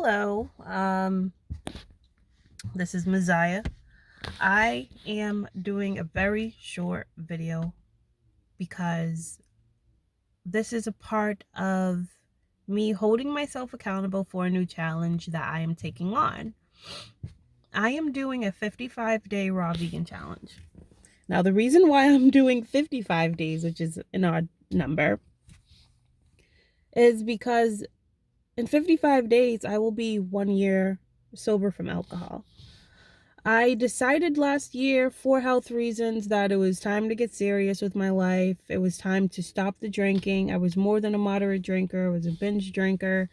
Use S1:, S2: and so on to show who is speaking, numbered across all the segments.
S1: Hello, this is Messiah. I am doing a very short video because this is a part of me holding myself accountable for a new challenge that I am taking on. I am doing a 55-day raw vegan challenge. Now, the reason why I'm doing 55 days, which is an odd number, is because in 55 days, I will be 1 year sober from alcohol. I decided last year for health reasons that it was time to get serious with my life. It was time to stop the drinking. I was more than a moderate drinker. I was a binge drinker.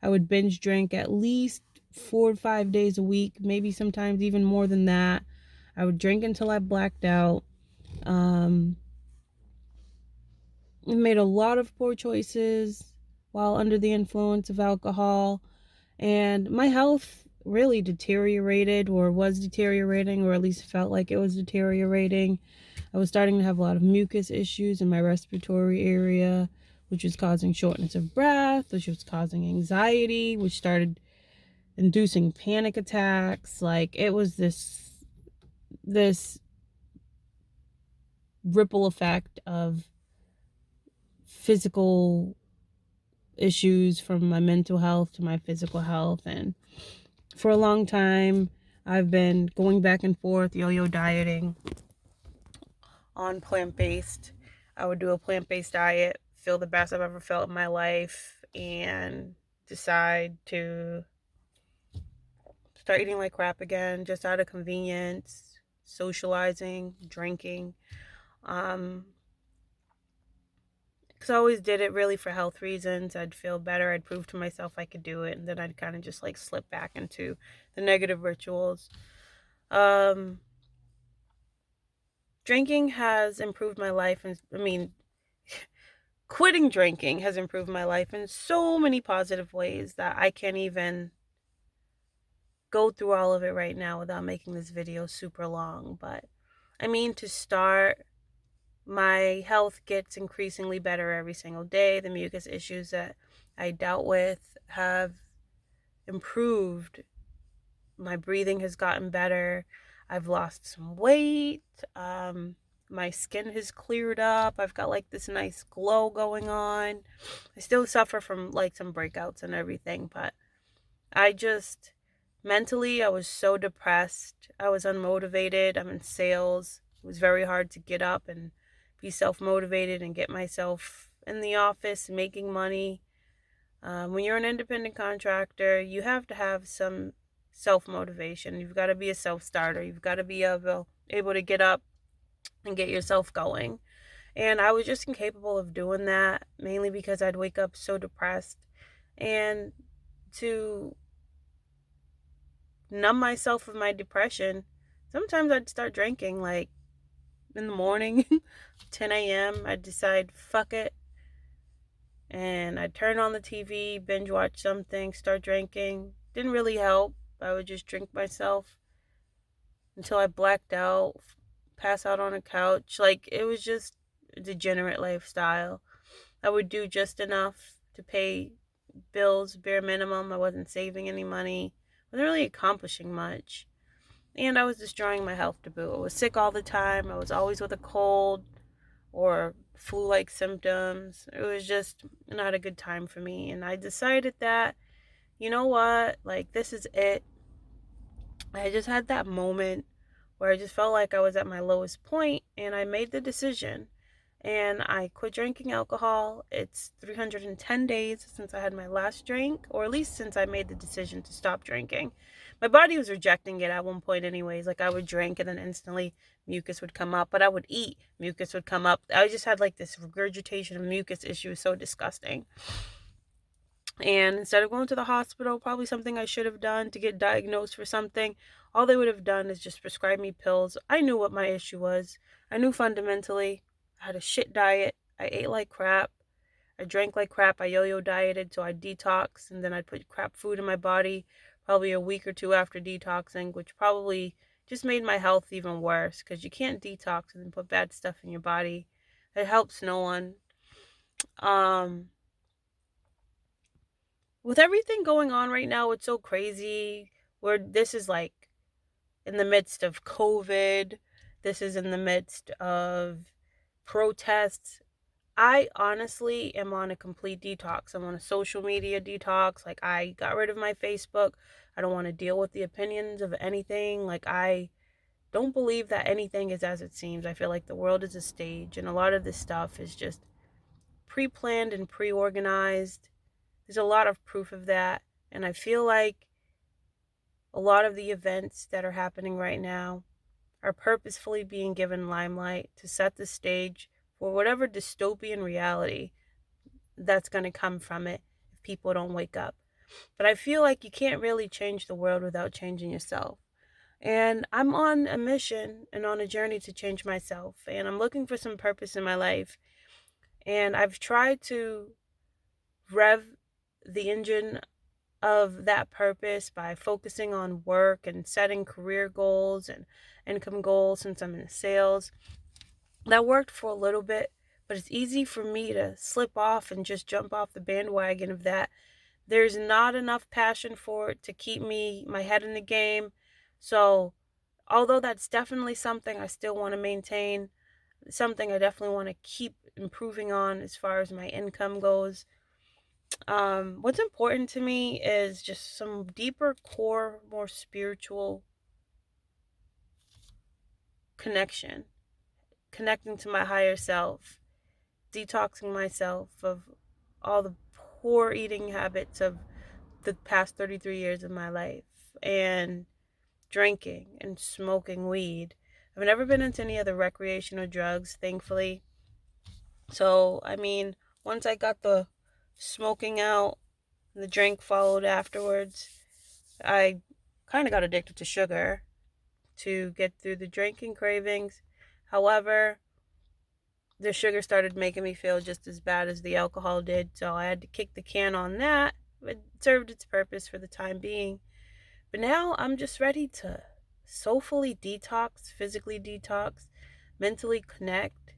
S1: I would binge drink at least 4 to 5 days a week, maybe sometimes even more than that. I would drink until I blacked out. I made a lot of poor choices while under the influence of alcohol. And my health really deteriorated, or was deteriorating, or at least felt like it was deteriorating. I was starting to have a lot of mucus issues in my respiratory area, which was causing shortness of breath, which was causing anxiety, which started inducing panic attacks. Like, it was this ripple effect of physical issues from my mental health to my physical health. And for a long time, I've been going back and forth, yo-yo dieting on plant-based. I would do a plant-based diet, feel the best I've ever felt in my life, and decide to start eating like crap again, just out of convenience, socializing, drinking. Because I always did it really for health reasons. I'd feel better. I'd prove to myself I could do it. And then I'd kind of just like slip back into the negative rituals. Drinking has improved my life. And quitting drinking has improved my life in so many positive ways that I can't even go through all of it right now without making this video super long. But to start, my health gets increasingly better every single day. The mucus issues that I dealt with have improved. My breathing has gotten better. I've lost some weight. My skin has cleared up. I've got like this nice glow going on. I still suffer from like some breakouts and everything, but I just mentally, I was so depressed. I was unmotivated. I'm in sales. It was very hard to get up and be self-motivated and get myself in the office making money. When you're an independent contractor, you have to have some self-motivation. You've got to be a self-starter. You've got to be able to get up and get yourself going. And I was just incapable of doing that, mainly because I'd wake up so depressed. And to numb myself of my depression, sometimes I'd start drinking, like in the morning, 10 a.m. I'd decide, fuck it. And I'd turn on the TV, binge watch something, start drinking. Didn't really help. I would just drink myself until I blacked out, pass out on a couch. Like, it was just a degenerate lifestyle. I would do just enough to pay bills, bare minimum. I wasn't saving any money. I wasn't really accomplishing much. And I was destroying my health to boot. I was sick all the time. I was always with a cold or flu-like symptoms. It was just not a good time for me. And I decided that, you know what, like, this is it. I just had that moment where I just felt like I was at my lowest point, and I made the decision. And I quit drinking alcohol. It's 310 days since I had my last drink, or at least since I made the decision to stop drinking. My body was rejecting it at one point anyways. Like, I would drink and then instantly mucus would come up, but I would eat, mucus would come up. I just had like this regurgitation of mucus issue, so disgusting. And instead of going to the hospital, probably something I should have done to get diagnosed for something, all they would have done is just prescribe me pills. I knew what my issue was. I knew fundamentally I had a shit diet. I ate like crap. I drank like crap. I yo-yo dieted, so I detoxed, and then I'd put crap food in my body probably a week or two after detoxing, which probably just made my health even worse, because you can't detox and then put bad stuff in your body. It helps no one. with everything going on right now, it's so crazy. Where this is like in the midst of COVID, this is in the midst of protests. I honestly am on a complete detox. I'm on a social media detox. Like, I got rid of my Facebook. I don't want to deal with the opinions of anything. Like, I don't believe that anything is as it seems. I feel like the world is a stage, and a lot of this stuff is just pre planned and pre organized. There's a lot of proof of that. And I feel like a lot of the events that are happening right now are purposefully being given limelight to set the stage for whatever dystopian reality that's going to come from it if people don't wake up. But I feel like you can't really change the world without changing yourself. And I'm on a mission and on a journey to change myself. And I'm looking for some purpose in my life. And I've tried to rev the engine of that purpose by focusing on work and setting career goals and income goals since I'm in sales. That worked for a little bit, but it's easy for me to slip off and just jump off the bandwagon of that. There's not enough passion for it to keep my head in the game. So, although that's definitely something I still want to maintain, something I definitely want to keep improving on as far as my income goes. What's important to me is just some deeper core, more spiritual connection, connecting to my higher self, detoxing myself of all the poor eating habits of the past 33 years of my life, and drinking and smoking weed. I've never been into any other recreational drugs, thankfully. So, I mean, once I got the smoking out, the drink followed afterwards, I kind of got addicted to sugar to get through the drinking cravings. However, the sugar started making me feel just as bad as the alcohol did, so I had to kick the can on that. It served its purpose for the time being. But now I'm just ready to soulfully detox, physically detox, mentally connect.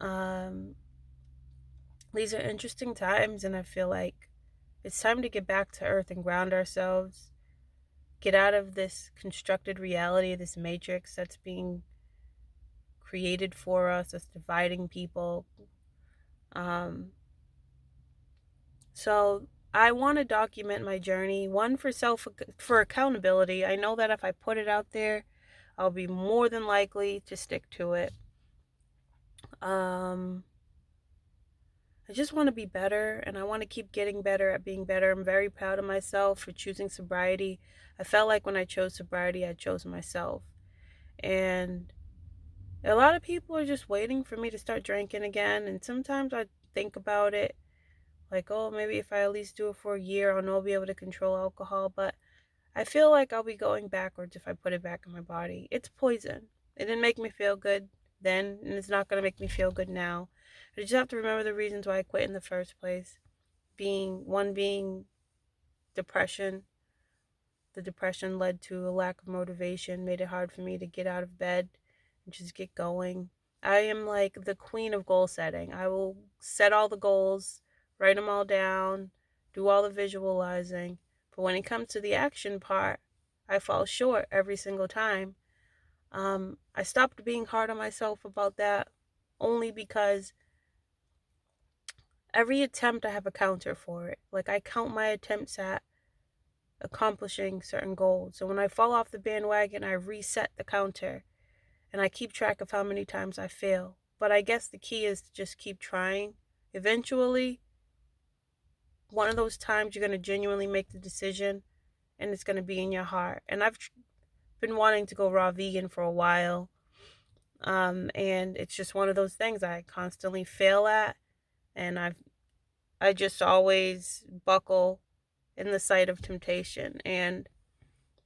S1: Um, these are interesting times, and I feel like it's time to get back to earth and ground ourselves. Get out of this constructed reality, this matrix that's being created for us, that's dividing people. Um, so I want to document my journey, one for accountability. I know that if I put it out there, I'll be more than likely to stick to it. Um, I just want to be better, and I want to keep getting better at being better. I'm very proud of myself for choosing sobriety. I felt like when I chose sobriety, I chose myself. And a lot of people are just waiting for me to start drinking again. And sometimes I think about it like, oh, maybe if I at least do it for a year, I'll be able to control alcohol. But I feel like I'll be going backwards if I put it back in my body. It's poison. It didn't make me feel good then, and it's not going to make me feel good now. I just have to remember the reasons why I quit in the first place. Being depression. The depression led to a lack of motivation, made it hard for me to get out of bed and just get going. I am like the queen of goal setting. I will set all the goals, write them all down, do all the visualizing. But when it comes to the action part, I fall short every single time. I stopped being hard on myself about that only because every attempt I have a counter for it. Like, I count my attempts at accomplishing certain goals. So when I fall off the bandwagon, I reset the counter and I keep track of how many times I fail. But I guess the key is to just keep trying. Eventually, one of those times you're going to genuinely make the decision and it's going to be in your heart. And I've been wanting to go raw vegan for a while. And it's just one of those things I constantly fail at. And I just always buckle in the sight of temptation. And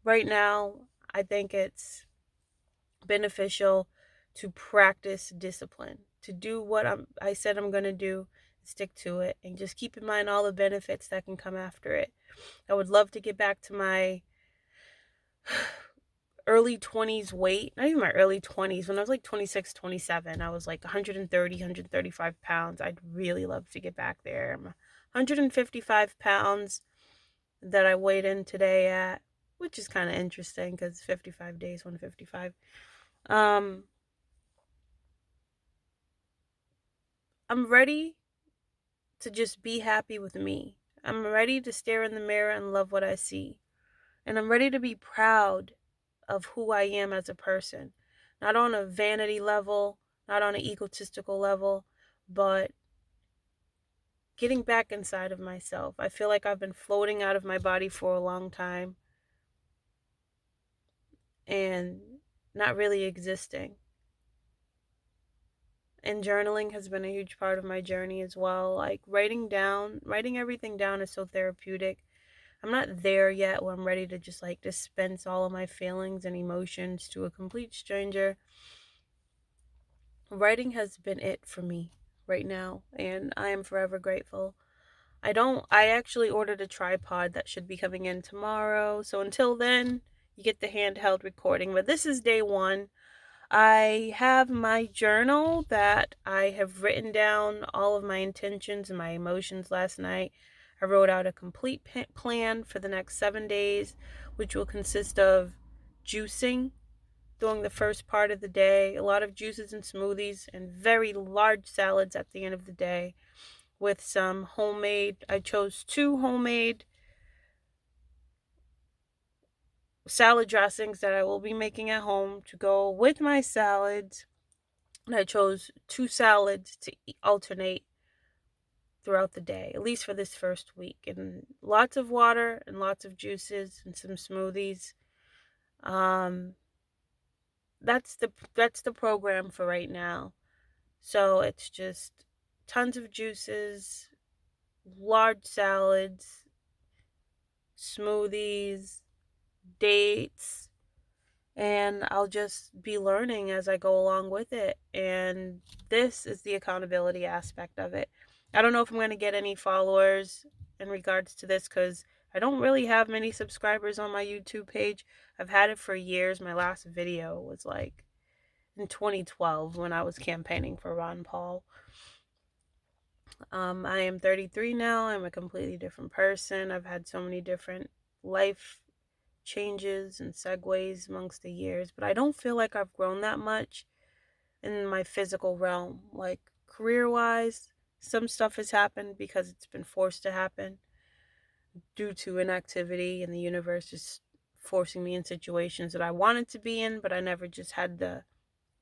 S1: right now, I think it's beneficial to practice discipline, to do what I said I'm going to do, stick to it, and just keep in mind all the benefits that can come after it. I would love to get back to my early 20s weight, not even my early 20s. When I was like 26, 27, I was like 130, 135 pounds. I'd really love to get back there. I'm 155 pounds that I weighed in today at, which is kind of interesting because 55 days, 155. I'm ready to just be happy with me. I'm ready to stare in the mirror and love what I see. And I'm ready to be proud of who I am as a person. Not on a vanity level, not on an egotistical level, but getting back inside of myself. I feel like I've been floating out of my body for a long time and not really existing. And journaling has been a huge part of my journey as well. Like writing everything down is so therapeutic. I'm not there yet where I'm ready to just like dispense all of my feelings and emotions to a complete stranger. Writing has been it for me right now, and I am forever grateful. I actually ordered a tripod that should be coming in tomorrow. So until then, you get the handheld recording. But this is day one. I have my journal that I have written down all of my intentions and my emotions last night. I wrote out a complete plan for the next 7 days, which will consist of juicing during the first part of the day, a lot of juices and smoothies, and very large salads at the end of the day with some I chose 2 homemade salad dressings that I will be making at home to go with my salads. And I chose 2 salads to alternate throughout the day, at least for this first week. And lots of water and lots of juices and some smoothies. Um, that's the program for right now. So it's just tons of juices, large salads, smoothies, dates, and I'll just be learning as I go along with it. And this is the accountability aspect of it. I don't know if I'm going to get any followers in regards to this because I don't really have many subscribers on my YouTube page. I've had it for years. My last video was like in 2012 when I was campaigning for Ron Paul. I am 33 now. I'm a completely different person. I've had so many different life changes and segues amongst the years, but I don't feel like I've grown that much in my physical realm. Like career wise, some stuff has happened because it's been forced to happen due to inactivity, and the universe just forcing me in situations that I wanted to be in, but I never just had the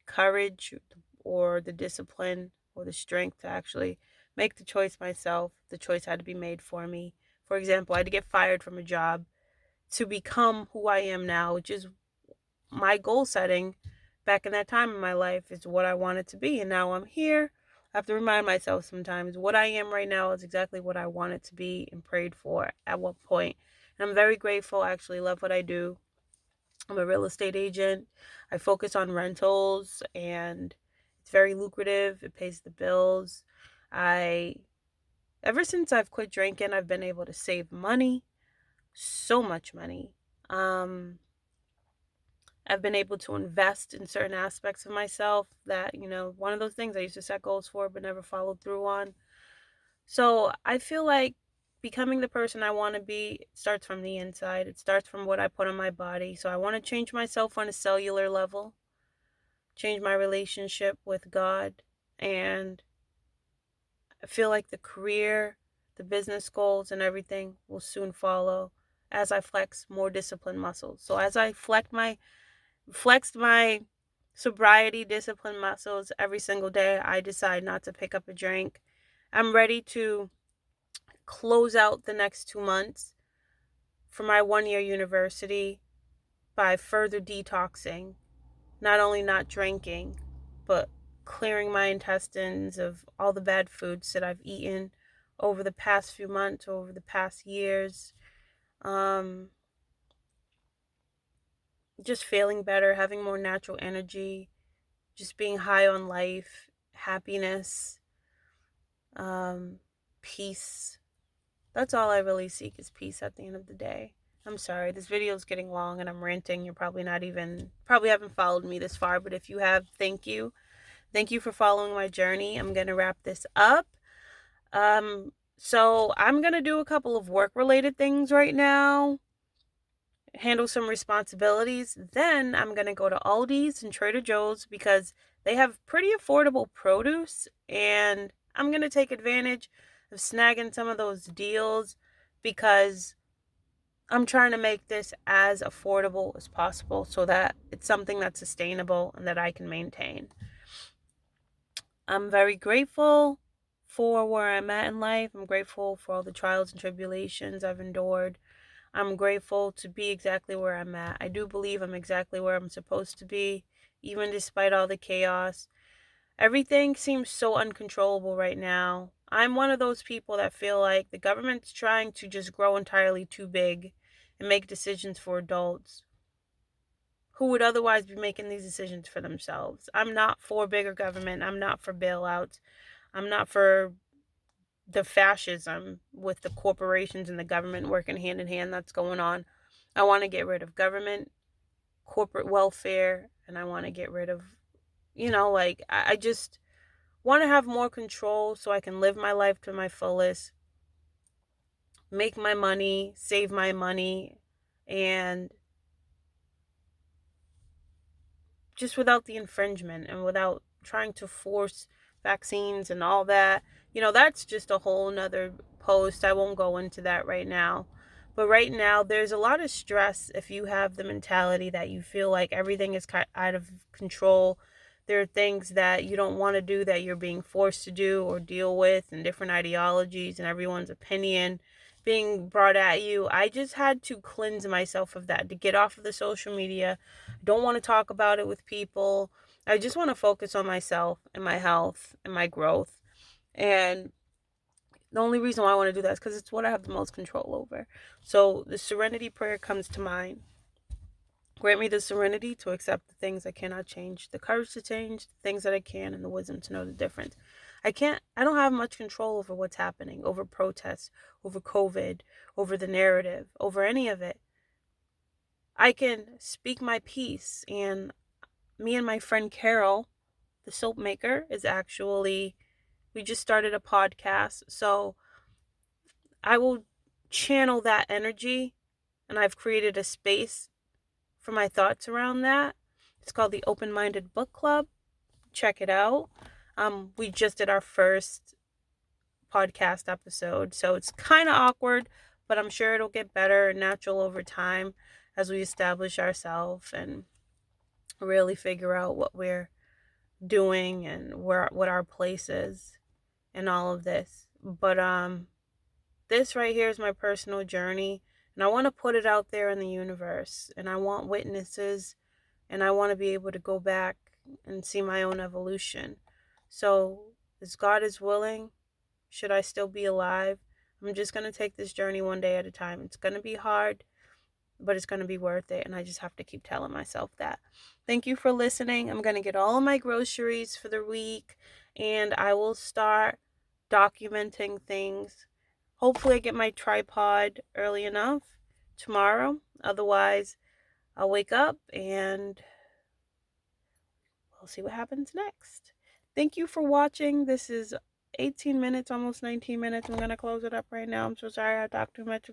S1: courage or the discipline or the strength to actually make the choice myself. The choice had to be made for me. For example, I had to get fired from a job to become who I am now, which is my goal setting back in that time in my life is what I wanted to be. And now I'm here. I have to remind myself sometimes what I am right now is exactly what I wanted to be and prayed for at what point. And I'm very grateful. I actually love what I do. I'm a real estate agent. I focus on rentals and it's very lucrative. It pays the bills. I Ever since I've quit drinking, I've been able to save money, so much money. Um I've been able to invest in certain aspects of myself that, one of those things I used to set goals for but never followed through on. So I feel like becoming the person I want to be starts from the inside. It starts from what I put on my body. So I want to change myself on a cellular level, change my relationship with God, and I feel like the career, the business goals, and everything will soon follow as I flex more disciplined muscles. So as I flexed my sobriety discipline muscles every single day, I decide not to pick up a drink. I'm ready to close out the next 2 months for my 1 year university by further detoxing, not only not drinking, but clearing my intestines of all the bad foods that I've eaten over the past few months, over the past years. Um, just feeling better, having more natural energy, just being high on life, happiness, um, peace. That's all I really seek is peace at the end of the day. I'm sorry, this video is getting long and I'm ranting. You're probably haven't followed me this far, but if you have, thank you. Thank you for following my journey. I'm going to wrap this up. So I'm going to do a couple of work related things right now, handle some responsibilities. Then I'm going to go to Aldi's and Trader Joe's because they have pretty affordable produce, and I'm going to take advantage of snagging some of those deals because I'm trying to make this as affordable as possible so that it's something that's sustainable and that I can maintain. I'm very grateful for where I'm at in life. I'm grateful for all the trials and tribulations I've endured. I'm grateful to be exactly where I'm at. I do believe I'm exactly where I'm supposed to be, even despite all the chaos. Everything seems so uncontrollable right now. I'm one of those people that feel like the government's trying to just grow entirely too big and make decisions for adults who would otherwise be making these decisions for themselves. I'm not for bigger government. I'm not for bailouts. I'm not for the fascism with the corporations and the government working hand in hand that's going on. I want to get rid of government, corporate welfare, and I want to get rid of, I just want to have more control so I can live my life to my fullest, make my money, save my money, and just without the infringement and without trying to force vaccines and all that. That's just a whole nother post. I won't go into that right now. But right now, there's a lot of stress if you have the mentality that you feel like everything is out of control. There are things that you don't want to do that you're being forced to do or deal with, and different ideologies and everyone's opinion being brought at you. I just had to cleanse myself of that, to get off of the social media. Don't want to talk about it with people. I just want to focus on myself and my health and my growth. And the only reason why I want to do that is because it's what I have the most control over. So the serenity prayer comes to mind. Grant me the serenity to accept the things I cannot change, the courage to change the things that I can, and the wisdom to know the difference. I don't have much control over what's happening, over protests, over COVID, over the narrative, over any of it. I can speak my piece, and me and my friend Carol, the soap maker, we just started a podcast. So I will channel that energy, and I've created a space for my thoughts around that. It's called the Open Minded Book Club. Check it out. We just did our first podcast episode, so it's kind of awkward, but I'm sure it'll get better and natural over time as we establish ourselves and really figure out what we're doing and what our place is and all of this. But this right here is my personal journey, and I want to put it out there in the universe, and I want witnesses, and I want to be able to go back and see my own evolution. So, as God is willing, should I still be alive, I'm just going to take this journey one day at a time. It's going to be hard, but it's going to be worth it, and I just have to keep telling myself that. Thank you for listening. I'm going to get all of my groceries for the week, and I will start documenting things. Hopefully I get my tripod early enough tomorrow. Otherwise, I'll wake up and we'll see what happens next. Thank you for watching. This is 18 minutes, almost 19 minutes. I'm going to close it up right now. I'm so sorry I talked too much.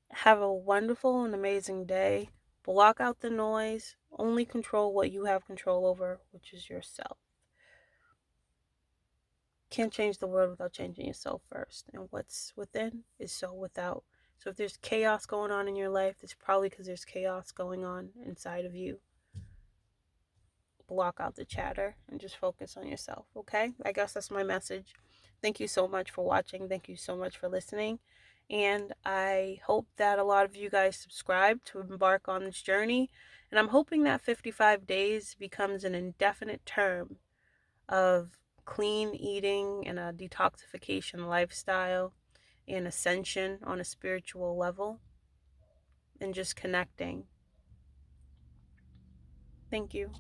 S1: Have a wonderful and amazing day. Block out the noise. Only control what you have control over, which is yourself. Can't change the world without changing yourself first. And what's within is so without. So if there's chaos going on in your life, it's probably because there's chaos going on inside of you. Block out the chatter and just focus on yourself, okay? I guess that's my message. Thank you so much for watching. Thank you so much for listening. And I hope that a lot of you guys subscribe to embark on this journey. And I'm hoping that 55 days becomes an indefinite term of clean eating and a detoxification lifestyle and ascension on a spiritual level and just connecting. Thank you.